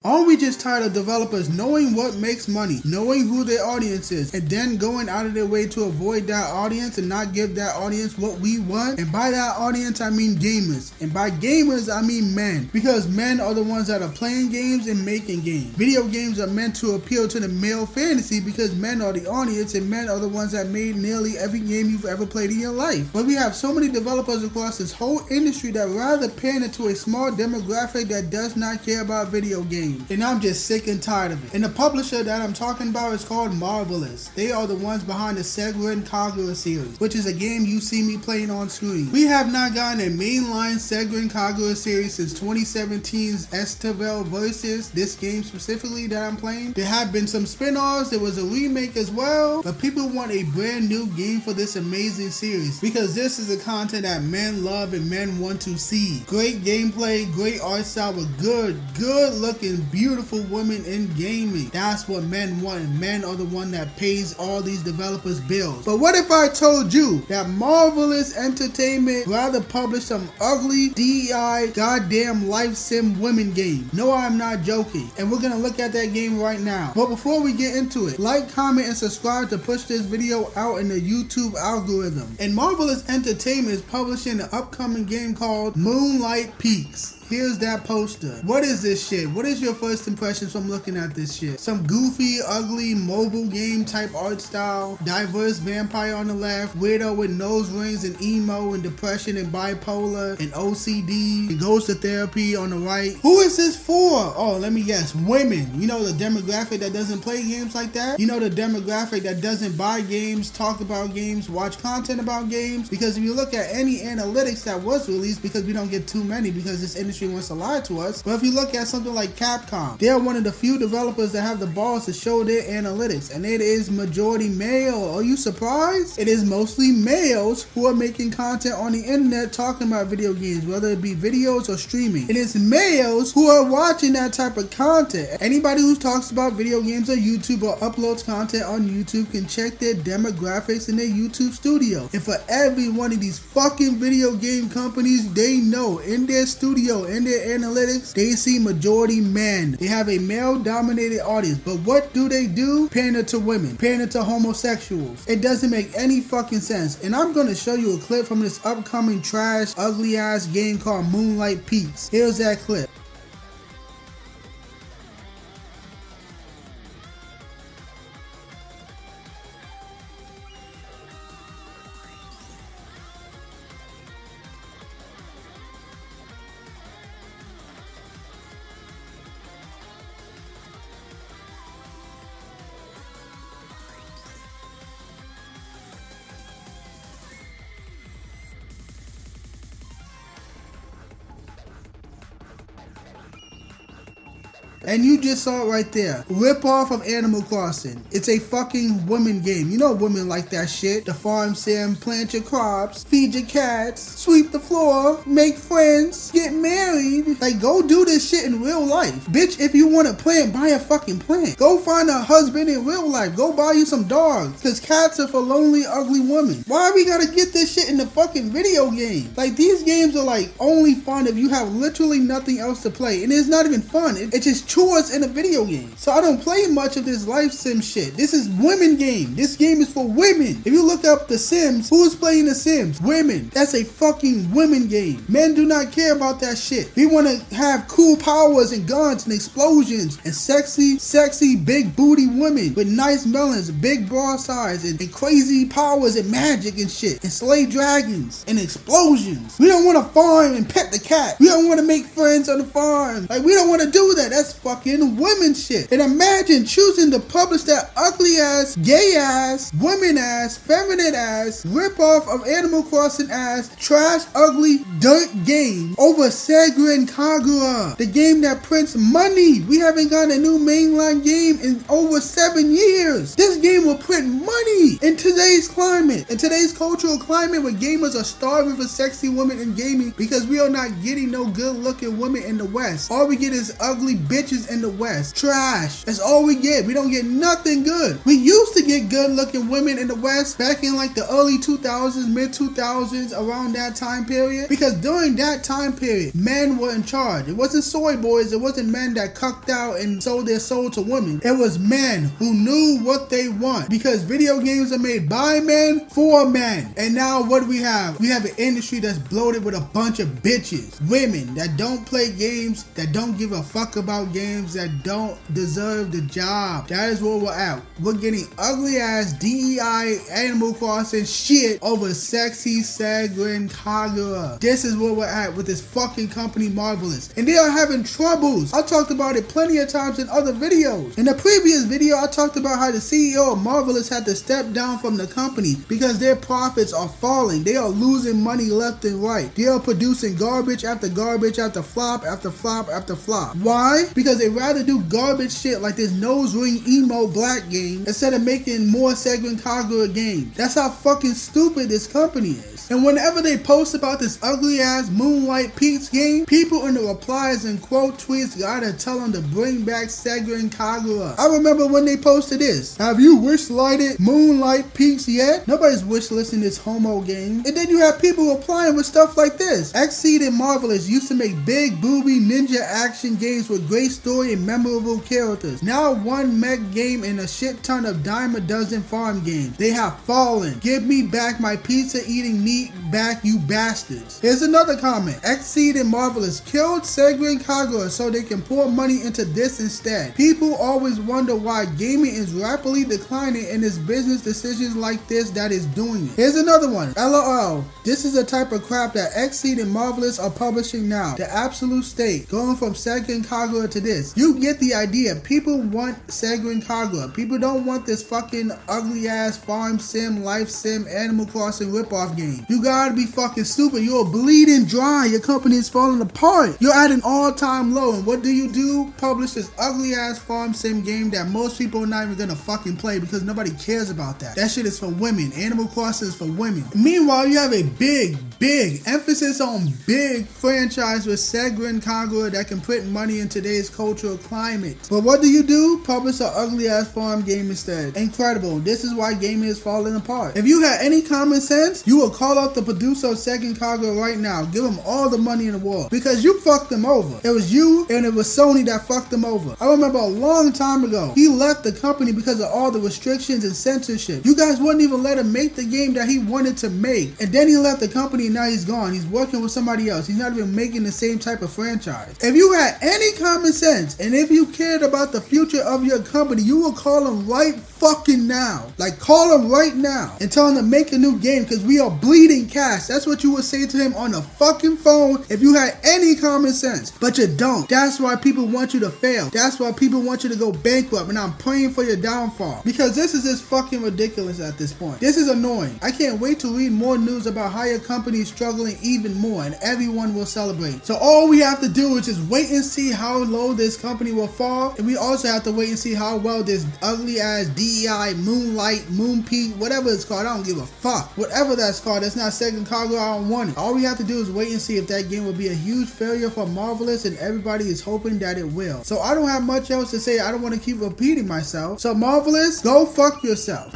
Aren't we just tired of developers knowing what makes money, knowing who their audience is, and then going out of their way to avoid that audience and not give that audience what we want? And by that audience, I mean gamers. And by gamers, I mean men. Because men are the ones that are playing games and making games. Video games are meant to appeal to the male fantasy because men are the audience and men are the ones that made nearly every game you've ever played in your life. But we have so many developers across this whole industry that rather pander to a small demographic that does not care about video games. And I'm just sick and tired of it. And the publisher that I'm talking about is called Marvelous. They are the ones behind the Senran Kagura series, which is a game you see me playing on screen. We have not gotten a mainline Senran Kagura series since 2017's Estival Versus, this game specifically that I'm playing. There have been some spin-offs, there was a remake as well, but people want a brand new game for this amazing series because this is the content that men love and men want to see. Great gameplay, great art style with good looking beautiful women in gaming. That's what men want, and men are the one that pays all these developers bills. But what if I told you that Marvelous Entertainment rather publish some ugly DEI goddamn life sim women game? No, I'm not joking, and we're gonna look at that game right now. But before we get into it, like, comment, and subscribe to push this video out in the YouTube algorithm. And Marvelous Entertainment is publishing an upcoming game called Moonlight Peaks. Here's that poster. What is this shit? What is your first impressions from looking at this shit? Some goofy, ugly, mobile game type art style, diverse vampire on the left, weirdo with nose rings and emo and depression and bipolar and OCD and goes to therapy on the right. Who is this for? Oh, let me guess. Women. You know the demographic that doesn't play games like that? You know the demographic that doesn't buy games, talk about games, watch content about games? Because if you look at any analytics that was released, because we don't get too many because this industry wants to lie to us, but if you look at something like Capcom, they're one of the few developers that have the balls to show their analytics, and it is majority male. Are you surprised? It is mostly males who are making content on the internet talking about video games, whether it be videos or streaming. It is males who are watching that type of content. Anybody who talks about video games on YouTube or uploads content on YouTube can check their demographics in their YouTube studio. And for every one of these fucking video game companies, they know in their studio, in their analytics, they see majority men. They have a male dominated audience, but what do? Pander to women, pander to homosexuals. It doesn't make any fucking sense. And I'm gonna show you a clip from this upcoming trash, ugly ass game called Moonlight Peaks. Here's that clip. And you just saw it right there. Rip off of Animal Crossing. It's a fucking women game. You know women like that shit. The farm sim, plant your crops, feed your cats, sweep the floor, make friends, get married. Like, go do this shit in real life. Bitch, if you want a plant, buy a fucking plant. Go find a husband in real life. Go buy you some dogs. Cause cats are for lonely, ugly women. Why we gotta get this shit in the fucking video game? Like, these games are like only fun if you have literally nothing else to play. And it's not even fun. It's just chores in a video game. So I don't play much of this life sim shit. This is women game. This game is for women. If you look up The Sims, who's playing The Sims? Women. That's a fucking women game. Men do not care about that shit. We want to have cool powers and guns and explosions and sexy big booty women with nice melons, big bra size and crazy powers and magic and shit and slay dragons and explosions. We don't want to farm and pet the cat. We don't want to make friends on the farm. Like, we don't want to do that. That's fucking women shit. And imagine choosing to publish that ugly ass, gay ass, women ass, feminine ass, rip off of Animal Crossing ass, trash, ugly, dirt game over Senran Kagura, the game that prints money. We haven't gotten a new mainline game in over 7 years. This game will print money in today's climate, in today's cultural climate where gamers are starving for sexy women in gaming because we are not getting no good looking women in the West. All we get is ugly bitches bitches in the West. Trash. That's all we get. We don't get nothing good. We used to get good looking women in the West back in like the early 2000s, mid 2000s, around that time period. Because during that time period, men were in charge. It wasn't soy boys. It wasn't men that cucked out and sold their soul to women. It was men who knew what they want. Because video games are made by men for men. And now what do we have? We have an industry that's bloated with a bunch of bitches. Women that don't play games, that don't give a fuck about games, that don't deserve the job. That is where we're at. We're getting ugly ass DEI Animal Crossing shit over sexy Senran Kagura. This is where we're at with this fucking company Marvelous. And they are having troubles. I talked about it plenty of times in other videos. In the previous video, I talked about how the CEO of Marvelous had to step down from the company because their profits are falling. They are losing money left and right. They are producing garbage after garbage after flop after flop after flop. Why? Because they rather do garbage shit like this nose ring emo black game instead of making more Senran Kagura games. That's how fucking stupid this company is. And whenever they post about this ugly ass Moonlight Peaks game, people in the replies and quote tweets gotta tell them to bring back Senran Kagura. I remember when they posted this. Have you wish lighted Moonlight Peaks yet? Nobody's wish listing this homo game. And then you have people replying with stuff like this. Xseed and Marvelous used to make big booby ninja action games with great story and memorable characters. Now one mech game and a shit ton of dime a dozen farm games. They have fallen. Give me back my pizza eating meat back, you bastards. Here's another comment. Xseed and Marvelous killed Senran Kagura so they can pour money into this instead. People always wonder why gaming is rapidly declining and it's business decisions like this that is doing it. Here's another one. LOL. This is the type of crap that Xseed and Marvelous are publishing now. The absolute state. Going from Senran Kagura to this. You get the idea. People want Senran Kagura. People don't want this fucking ugly ass farm sim, life sim, Animal Crossing ripoff game. You gotta be fucking stupid. You're bleeding dry. Your company is falling apart. You're at an all-time low. And what do? Publish this ugly ass farm sim game that most people are not even gonna fucking play because nobody cares about that. That shit is for women. Animal Crossing is for women. Meanwhile, you have a big emphasis on big franchise with Senran Kagura that can put money in today's cultural climate. But what do? Publish an ugly ass farm game instead. Incredible. This is why gaming is falling apart. If you had any common sense, you would call out the producer of Senran Kagura right now. Give him all the money in the world. Because you fucked them over. It was you and it was Sony that fucked them over. I remember a long time ago, he left the company because of all the restrictions and censorship. You guys wouldn't even let him make the game that he wanted to make. And then he left the company and now he's gone. He's working with somebody else. He's not even making the same type of franchise. If you had any common sense and if you cared about the future of your company, you would call him right fucking now. Like call him right now and tell him to make a new game because we are bleeding cash. That's what you would say to him on the fucking phone if you had any common sense. But you don't. That's why people want you to fail. That's why people want you to go bankrupt, and I'm praying for your downfall. Because this is just fucking ridiculous at this point. This is annoying. I can't wait to read more news about how your company is struggling even more and everyone will celebrate. So all we have to do is just wait and see how low this company will fall, and we also have to wait and see how well this ugly ass DEI, Moonlight, Moon Peak, whatever it's called, I don't give a fuck. Whatever that's called, that's not Senran Kagura, I don't want it. All we have to do is wait and see if that game will be a huge failure for Marvelous, and everybody is hoping that it will. So I don't have much else to say. I don't want to keep repeating myself. So Marvelous, go fuck yourself.